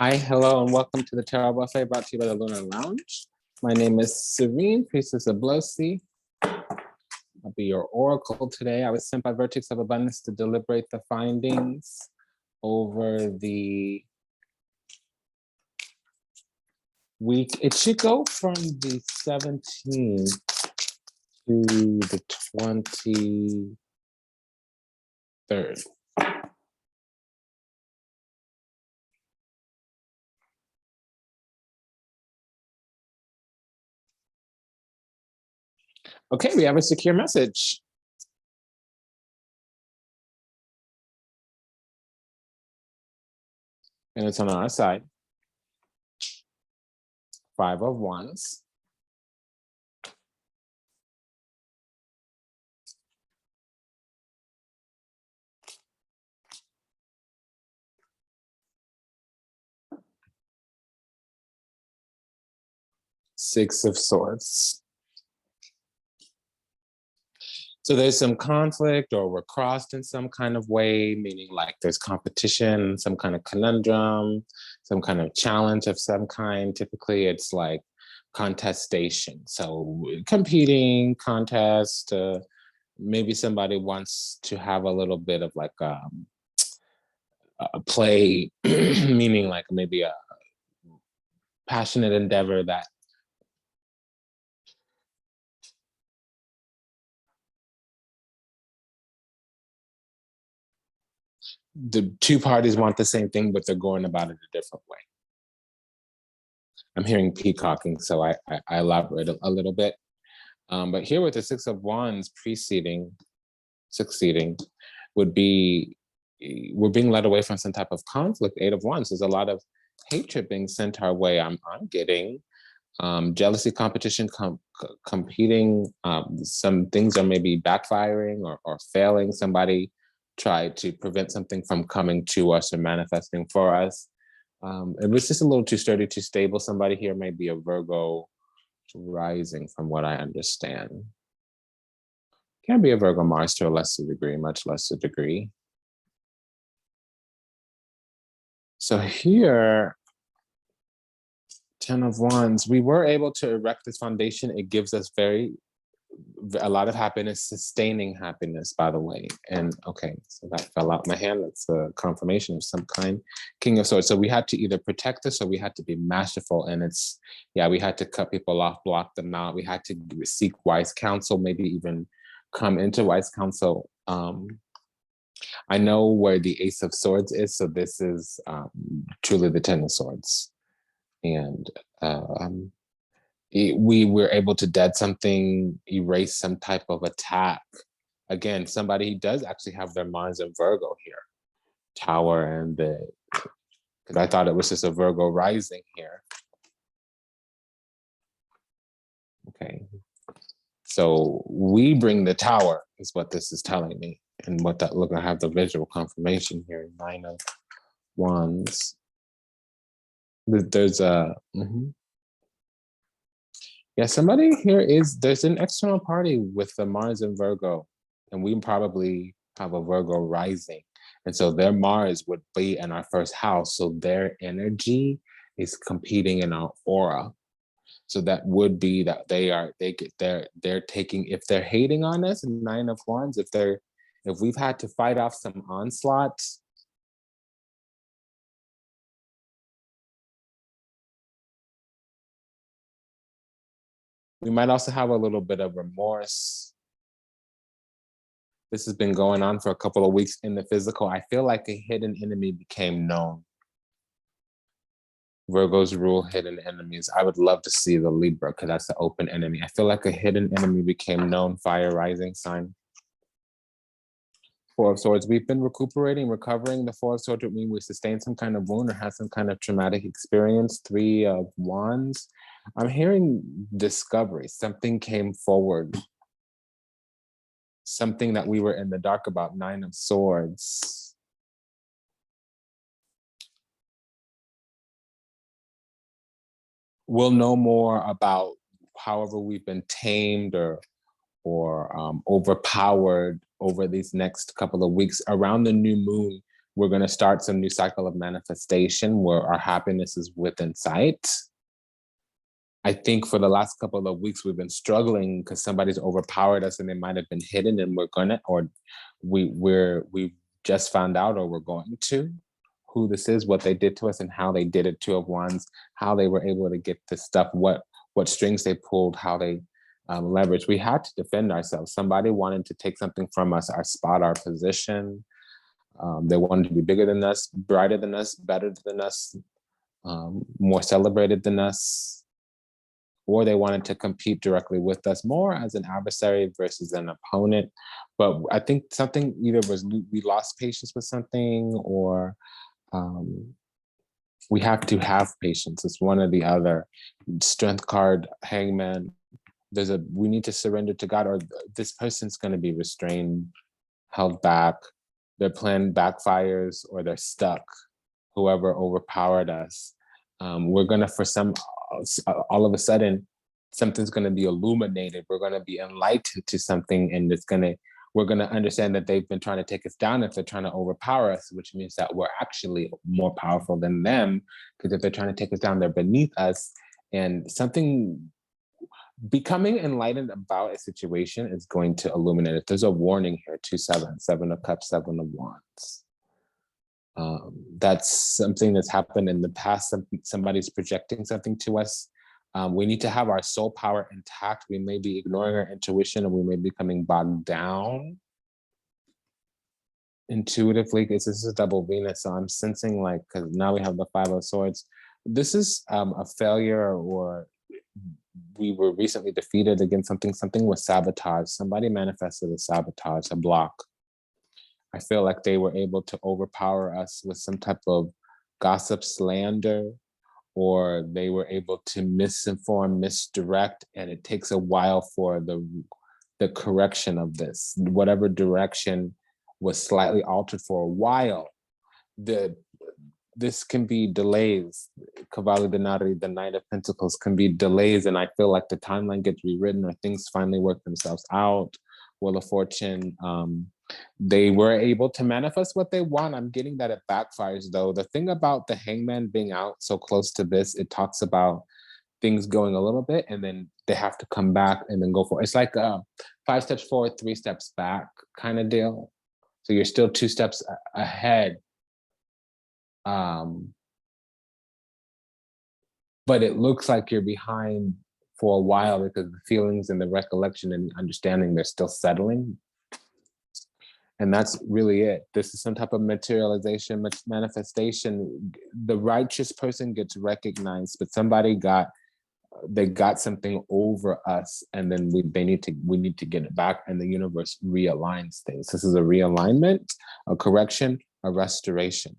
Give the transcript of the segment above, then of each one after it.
Hi, hello, and welcome to the Tarot Buffet brought to you by the Lunar Lounge. My name is Serene, Priestess of Blosi. I'll be your oracle today. I was sent by Vertex of Abundance to deliberate the findings over the week. It should go from the 17th to the 23rd. Okay, we have a secure message. And it's on our side. 5 of Wands. Six of Swords. So there's some conflict, or we're crossed in some kind of way, meaning like there's competition, some kind of conundrum, some kind of challenge of some kind. Typically it's like contestation. So competing, contest, maybe somebody wants to have a little bit of like a play, meaning like maybe a passionate endeavor that the two parties want the same thing, but they're going about it a different way. I'm hearing peacocking, so I elaborate a little bit. But here with the Six of Wands succeeding, would be we're being led away from some type of conflict. 8 of Wands, there's a lot of hatred being sent our way. I'm getting jealousy, competition, competing. Some things are maybe backfiring or failing. Somebody tried to prevent something from coming to us or manifesting for us. It was just a little too sturdy, too stable. Somebody here may be a Virgo rising, from what I understand. Can be a Virgo Mars to a lesser degree, much lesser degree. So here, 10 of Wands, we were able to erect this foundation. It gives us a lot of happiness, sustaining happiness, by the way. And okay, so that fell out my hand. That's a confirmation of some kind. King of Swords. So we had to either protect this or we had to be masterful. And we had to cut people off, block them out. We had to seek wise counsel, maybe even come into wise counsel. I know where the Ace of Swords is. So this is truly the 10 of Swords. And we were able to dead something, erase some type of attack. Again, somebody does actually have their Mars in Virgo here. Tower and because I thought it was just a Virgo rising here. Okay. So we bring the Tower is what this is telling me. And what that look, I have the visual confirmation here. 9 of Wands. There's a... Yeah, somebody here there's an external party with the Mars in Virgo, and we probably have a Virgo rising. And so their Mars would be in our first house. So their energy is competing in our aura. So that would be that they're taking, if they're hating on us, 9 of Wands, if we've had to fight off some onslaughts, we might also have a little bit of remorse. This has been going on for a couple of weeks in the physical. I feel like a hidden enemy became known. Virgos rule hidden enemies. I would love to see the Libra, because that's the open enemy. I feel like a hidden enemy became known. Fire rising sign. 4 of Swords. We've been recovering. The 4 of Swords would mean we sustained some kind of wound or had some kind of traumatic experience. 3 of Wands. I'm hearing discovery. Something came forward. Something that we were in the dark about. 9 of Swords. We'll know more about however we've been tamed or overpowered over these next couple of weeks. Around the new moon, We're going to start some new cycle of manifestation where our happiness is within sight. I think for the last couple of weeks, we've been struggling because somebody's overpowered us and they might have been hidden, and we just found out, or we're going to, who this is, what they did to us, and how they did it. Two of Wands, how they were able to get this stuff, what strings they pulled, how they leveraged. We had to defend ourselves. Somebody wanted to take something from us, our spot, our position. They wanted to be bigger than us, brighter than us, better than us, more celebrated than us. Or they wanted to compete directly with us, more as an adversary versus an opponent. But I think something either was we lost patience with something, or we have to have patience. It's one or the other. Strength card, Hangman. We need to surrender to God, or this person's going to be restrained, held back. Their plan backfires, or they're stuck. Whoever overpowered us. We're going to, for some, all of a sudden, something's going to be illuminated. We're going to be enlightened to something, and we're going to understand that they've been trying to take us down if they're trying to overpower us, which means that we're actually more powerful than them, because if they're trying to take us down, they're beneath us. And becoming enlightened about a situation is going to illuminate it. There's a warning here, 2-7, 7 of Cups, 7 of Wands. That's something that's happened in the past. Somebody's projecting something to us. We need to have our soul power intact. We may be ignoring our intuition, and we may be becoming bogged down intuitively. This is double Venus, so I'm sensing, like, because now we have the 5 of Swords. This is a failure, or we were recently defeated against something. Something was sabotage. Somebody manifested a sabotage, a block. I feel like they were able to overpower us with some type of gossip, slander, or they were able to misinform, misdirect, and it takes a while for the correction of this. Whatever direction was slightly altered for a while, this can be delays. Cavalli Denari, the Knight of Pentacles, can be delays, and I feel like the timeline gets rewritten, or things finally work themselves out. Wheel of Fortune, they were able to manifest what they want. I'm getting that it backfires, though. The thing about the Hangman being out so close to this, it talks about things going a little bit, and then they have to come back and then go for it. It's like 5 steps forward, 3 steps back kind of deal. So you're still 2 steps ahead. But it looks like you're behind for a while, because the feelings and the recollection and understanding, they're still settling. And that's really it. This is some type of materialization, manifestation. The righteous person gets recognized, but they got something over us, and then we need to get it back, and the universe realigns things. This is a realignment, a correction, a restoration.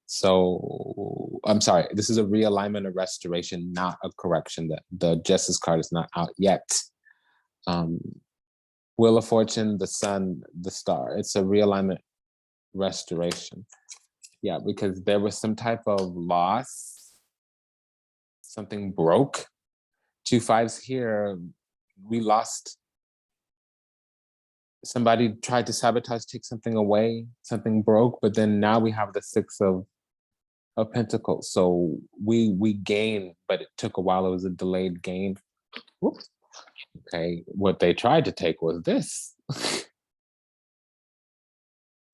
So I'm sorry, this is a realignment, a restoration, not a correction. The Justice card is not out yet. Wheel of Fortune, the Sun, the Star. It's a realignment, restoration. Yeah, because there was some type of loss. Something broke. 2 5s here. We lost. Somebody tried to sabotage, take something away. Something broke, but then now we have the 6 of Pentacles. So we gained, but it took a while. It was a delayed gain. Whoops. Okay, what they tried to take was this.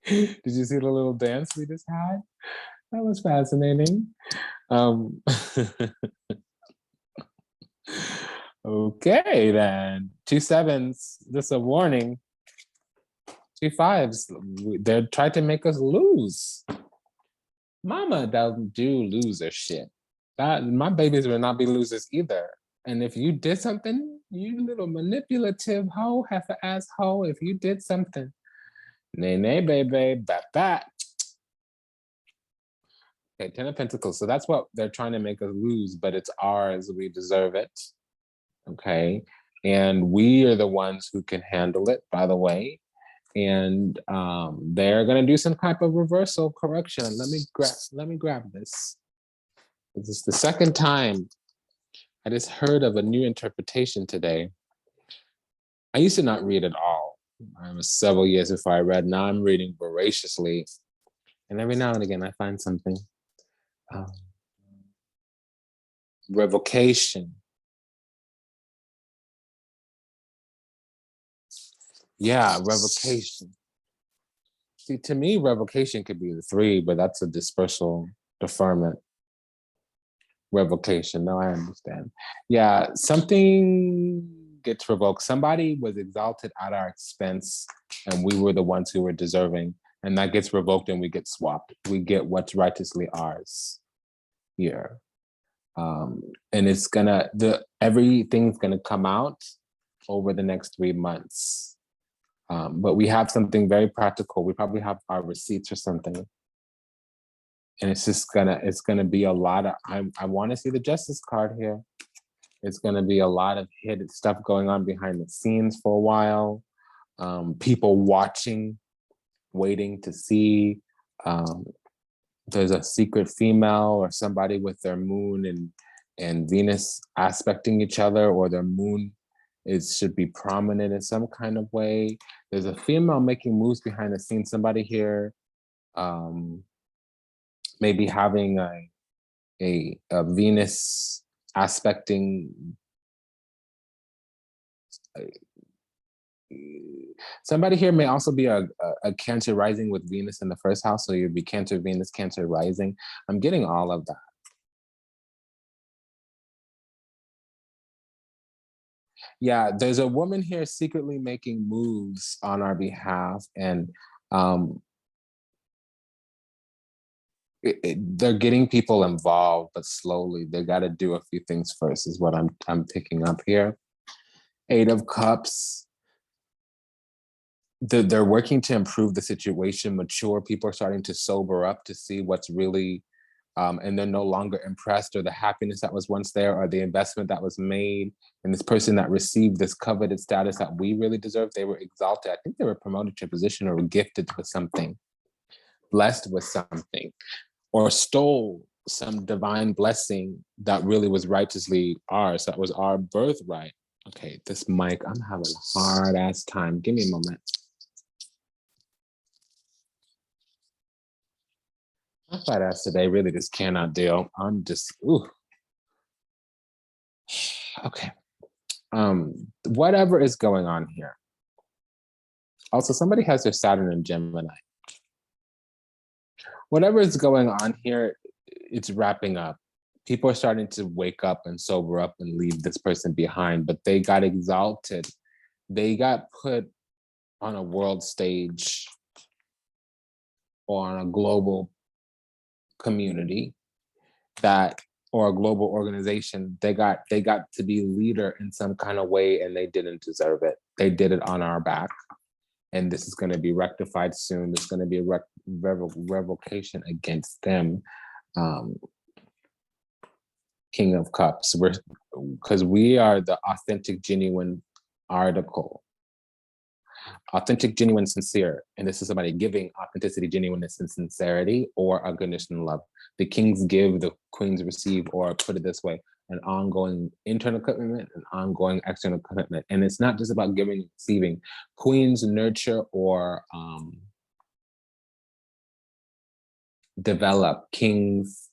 Did you see the little dance we just had? That was fascinating. Okay, then 2 7s. This is a warning. 2 5s. They're trying to make us lose. Mama don't do loser shit. My babies will not be losers either. And if you did something, you little manipulative hoe, half-ass hoe, if you did something, nay, baby, bat. Okay, 10 of Pentacles. So that's what they're trying to make us lose, but it's ours. We deserve it. Okay. And we are the ones who can handle it, by the way. And they're going to do some type of reversal correction. Let me grab this. This is the second time I just heard of a new interpretation today. I used to not read at all. I was several years before I read. Now I'm reading voraciously, and every now and again I find something. Um, revocation. Yeah, revocation. See, to me, revocation could be the three, but that's a dispersal deferment. Revocation. No, I understand. Yeah, something gets revoked. Somebody was exalted at our expense, and we were the ones who were deserving, and that gets revoked, and we get swapped. We get what's righteously ours here, and it's gonna everything's gonna come out over the next 3 months. But we have something very practical. We probably have our receipts or something, and it's gonna be a lot of. I want to see the justice card here. It's gonna be a lot of hidden stuff going on behind the scenes for a while. People watching, waiting to see. Um, there's a secret female or somebody with their moon and Venus aspecting each other, or their moon should be prominent in some kind of way. There's a female making moves behind the scenes. Somebody here maybe having a Venus aspecting. Somebody here may also be a Cancer rising with Venus in the first house, so you'd be Cancer, Venus, Cancer rising. I'm getting all of that. Yeah, there's a woman here secretly making moves on our behalf, and they're getting people involved, but slowly. They got to do a few things first, is what I'm picking up here. 8 of Cups. They're working to improve the situation, mature. People are starting to sober up to see what's really, and they're no longer impressed, or the happiness that was once there, or the investment that was made, and this person that received this coveted status that we really deserve. They were exalted. I think they were promoted to a position or gifted with something, blessed with something, or stole some divine blessing that really was righteously ours. That was our birthright. Okay, this mic, I'm having a hard ass time. Give me a moment. My fat ass today really just cannot deal. I'm just, ooh. Okay. Whatever is going on here. Also, somebody has their Saturn in Gemini. Whatever is going on here, it's wrapping up. People are starting to wake up and sober up and leave this person behind, but they got exalted. They got put on a world stage or on a global community or a global organization. They got to be leader in some kind of way, and they didn't deserve it. They did it on our back, and this is going to be rectified soon. There's going to be a revocation against them. King of Cups, because we are the authentic, genuine article. Authentic, genuine, sincere. And this is somebody giving authenticity, genuineness, and sincerity, or unconditional love. The kings give, the queens receive, or put it this way, an ongoing internal commitment, an ongoing external commitment. And it's not just about giving and receiving. Queens nurture or develop. Kings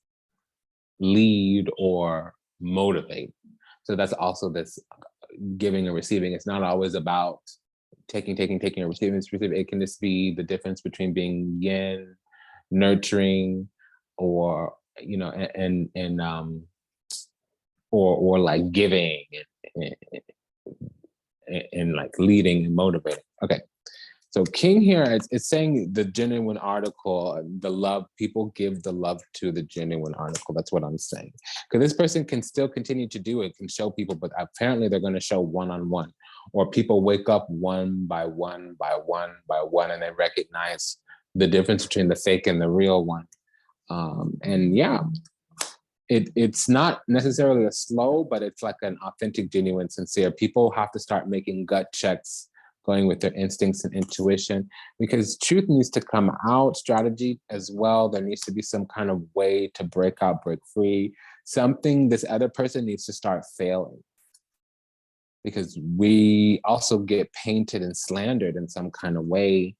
lead or motivate. So that's also this giving and receiving. It's not always about taking, or receiving. It can just be the difference between being yin, nurturing, or or like giving and like leading and motivating. Okay. So King here, it's saying the genuine article, the love, people give the love to the genuine article. That's what I'm saying. Because this person can still continue to do it, can show people, but apparently they're going to show one-on-one. Or people wake up one by one, and they recognize the difference between the fake and the real one. And yeah, it's not necessarily a slow, but it's like an authentic, genuine, sincere. People have to start making gut checks, going with their instincts and intuition, because truth needs to come out, strategy as well. There needs to be some kind of way to break out, break free. Something, this other person needs to start failing. because we also get painted and slandered in some kind of way.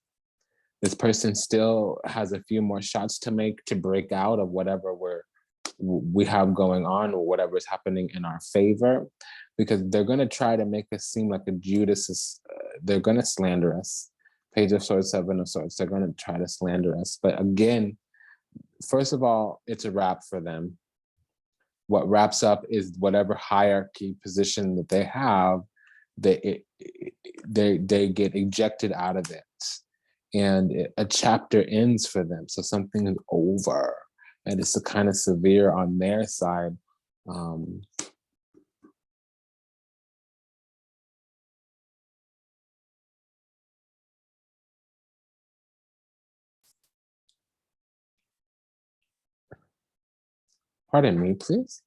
This person still has a few more shots to make to break out of whatever we have going on, or whatever is happening in our favor, because they're going to try to make us seem like a Judas. They're going to slander us. Page of Swords, Seven of Swords. They're going to try to slander us. But again, first of all, it's a wrap for them. What wraps up is whatever hierarchy position that they have, they get ejected out of it, and a chapter ends for them. So something is over, and it's a kind of severe on their side. Pardon me, please.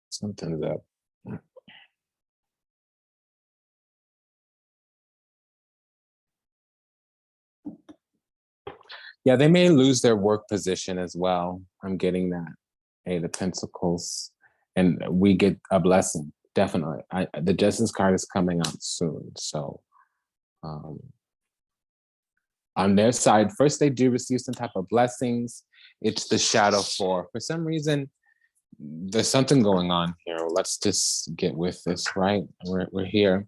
Something's up. Yeah, they may lose their work position as well. I'm getting that. Eight of Pentacles. And we get a blessing, definitely. The Justice card is coming out soon. So on their side, first they do receive some type of blessings. It's the Shadow 4. For some reason, there's something going on here. Let's just get with this, right? We're here.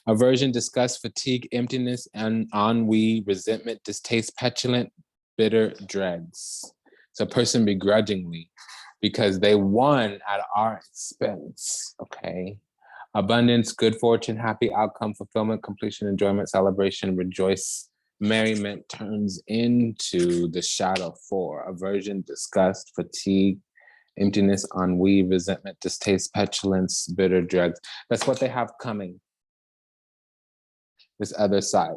Aversion, disgust, fatigue, emptiness, and ennui, resentment, distaste, petulant, bitter dregs. So a person begrudgingly, because they won at our expense, okay? Abundance, good fortune, happy outcome, fulfillment, completion, enjoyment, celebration, rejoice, merriment turns into the Shadow 4. Aversion, disgust, fatigue, emptiness, ennui, resentment, distaste, petulance, bitter dregs. That's what they have coming. This other side.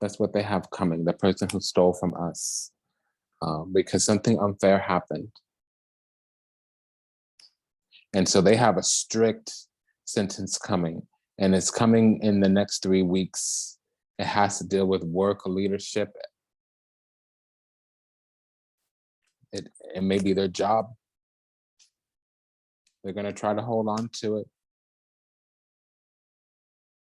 That's what they have coming. The person who stole from us. Because something unfair happened. And so they have a strict sentence coming. And it's coming in the next 3 weeks. It has to deal with work, leadership. It may be their job. They're going to try to hold on to it.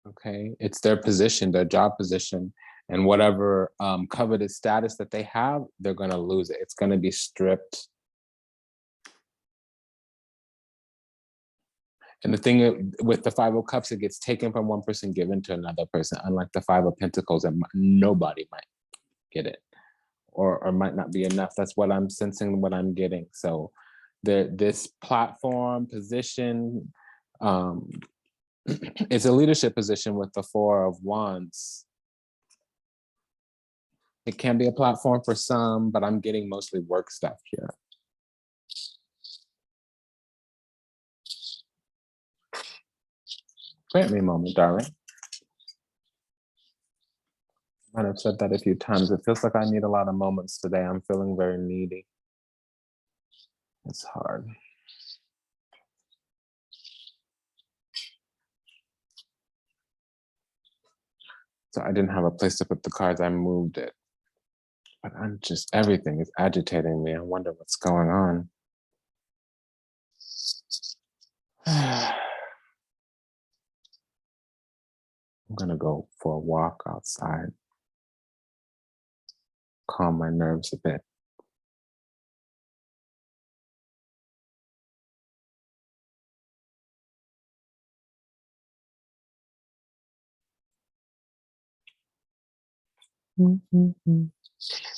Okay, it's their position, their job position, and whatever coveted status that they have, they're going to lose it. It's going to be stripped. And the thing with the Five of Cups, it gets taken from one person, given to another person, unlike the Five of Pentacles, and nobody might get it, or might not be enough. That's what I'm sensing, what I'm getting. So this platform position, it's a leadership position with the Four of Wands. It can be a platform for some, but I'm getting mostly work stuff here. Grant me a moment, darling. I might have said that a few times. It feels like I need a lot of moments today. I'm feeling very needy. It's hard. So I didn't have a place to put the cards. I moved it. But I'm just, everything is agitating me. I wonder what's going on. I'm gonna go for a walk outside. Calm my nerves a bit.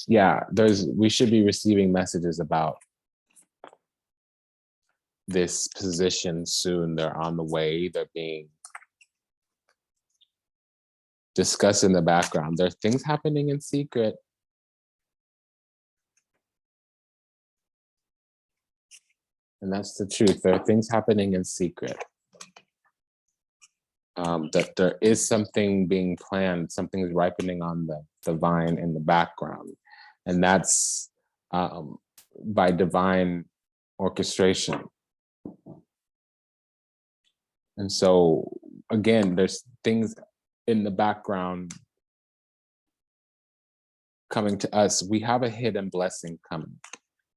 Yeah, we should be receiving messages about this position soon. They're on the way. They're being discussed in the background. There are things happening in secret. And that's the truth. There are things happening in secret. That there is something being planned, something's ripening on the vine in the background. And that's by divine orchestration. And so again, there's things in the background coming to us. We have a hidden blessing coming.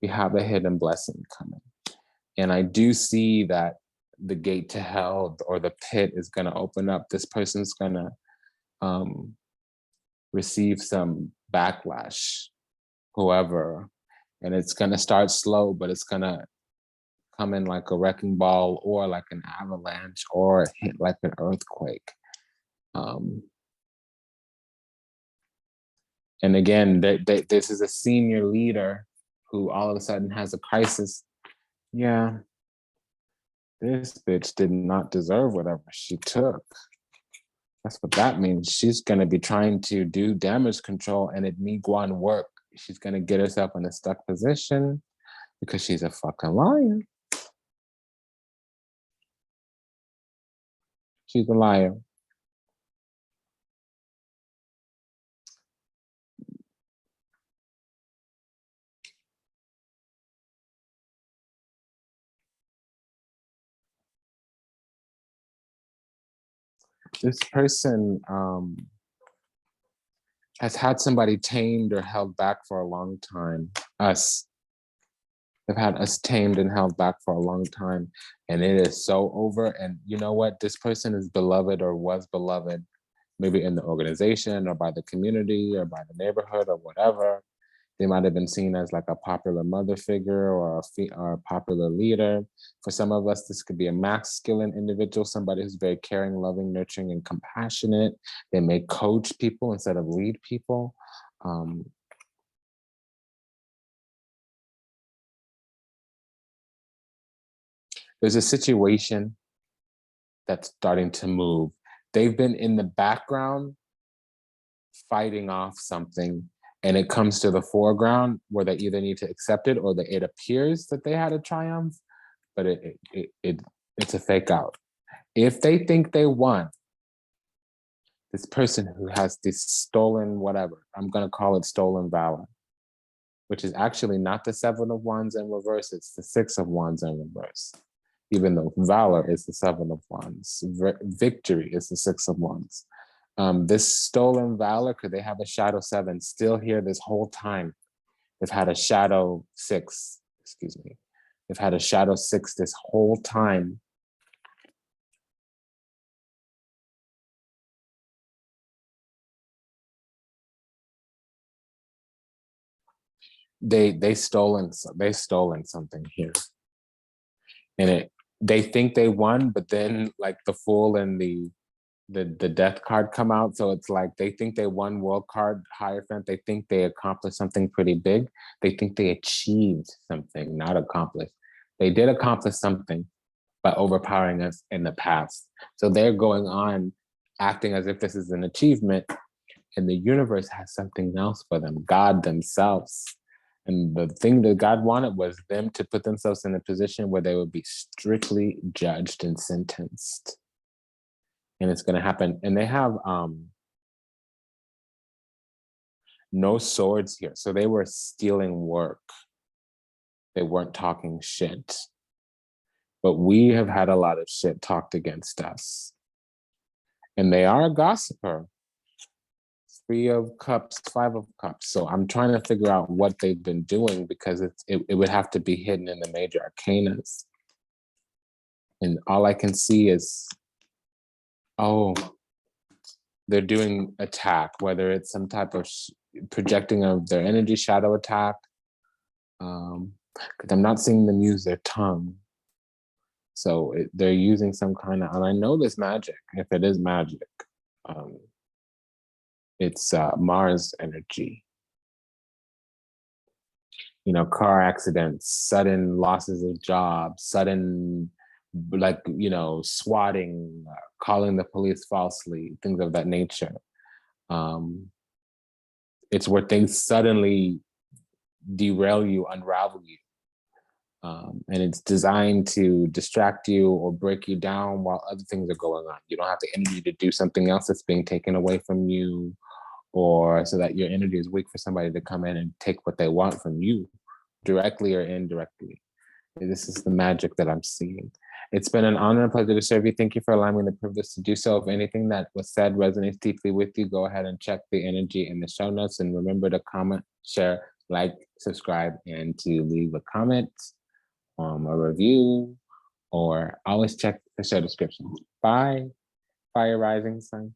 We have a hidden blessing coming. And I do see that the gate to hell or the pit is going to open up. This person's going to receive some backlash, whoever. And it's going to start slow, but it's going to come in like a wrecking ball or like an avalanche or hit like an earthquake. And again, this is a senior leader who all of a sudden has a crisis. Yeah, this bitch did not deserve whatever she took. That's what that means. She's going to be trying to do damage control and it need one work. She's going to get herself in a stuck position because she's a fucking liar. She's a liar. This person has had somebody tamed or held back for a long time. Us. They've had us tamed and held back for a long time. And it is so over. And you know what? This person is beloved or was beloved, maybe in the organization or by the community or by the neighborhood or whatever. They might have been seen as like a popular mother figure or a popular leader. For some of us, this could be a masculine individual, somebody who's very caring, loving, nurturing, and compassionate. They may coach people instead of lead people. There's a situation that's starting to move. They've been in the background fighting off something, and it comes to the foreground where they either need to accept it or that it appears that they had a triumph, but it's a fake out. If they think they won, this person who has this stolen whatever, I'm going to call it stolen valor, which is actually not the 7 of Wands in reverse, it's the 6 of Wands in reverse. Even though valor is the 7 of Wands, victory is the 6 of Wands. This stolen valor, could they have a shadow 7 still here this whole time? They've had a shadow 6, excuse me. They've had a shadow 6 this whole time. They stolen something here. And they think they won, but then like the Fool and the death card come out. So it's like they think they won world card Hierophant. They think they accomplished something pretty big. They think they achieved something, not accomplished. They did accomplish something by overpowering us in the past. So they're going on acting as if this is an achievement, and the universe has something else for them, God themselves. And the thing that God wanted was them to put themselves in a position where they would be strictly judged and sentenced. And it's going to happen. And they have no swords here. So they were stealing work. They weren't talking shit. But we have had a lot of shit talked against us. And they are a gossiper. 3 of Cups, 5 of Cups. So I'm trying to figure out what they've been doing because it would have to be hidden in the major arcanas. And all I can see is, oh, they're doing attack, whether it's some type of projecting of their energy, shadow attack. Because I'm not seeing them use their tongue. So they're using some kind of, and I know this magic, if it is magic. It's Mars energy. You know, car accidents, sudden losses of jobs, sudden, like, you know, swatting, calling the police falsely, things of that nature. It's where things suddenly derail you, unravel you. And it's designed to distract you or break you down while other things are going on. You don't have the energy to do something else that's being taken away from you, or so that your energy is weak for somebody to come in and take what they want from you, directly or indirectly. This is the magic that I'm seeing. It's been an honor and pleasure to serve you. Thank you for allowing me the privilege to do so. If anything that was said resonates deeply with you, go ahead and check the energy in the show notes, and remember to comment, share, like, subscribe, and to leave a comment, a review, or always check the show description. Bye. Fire rising sun.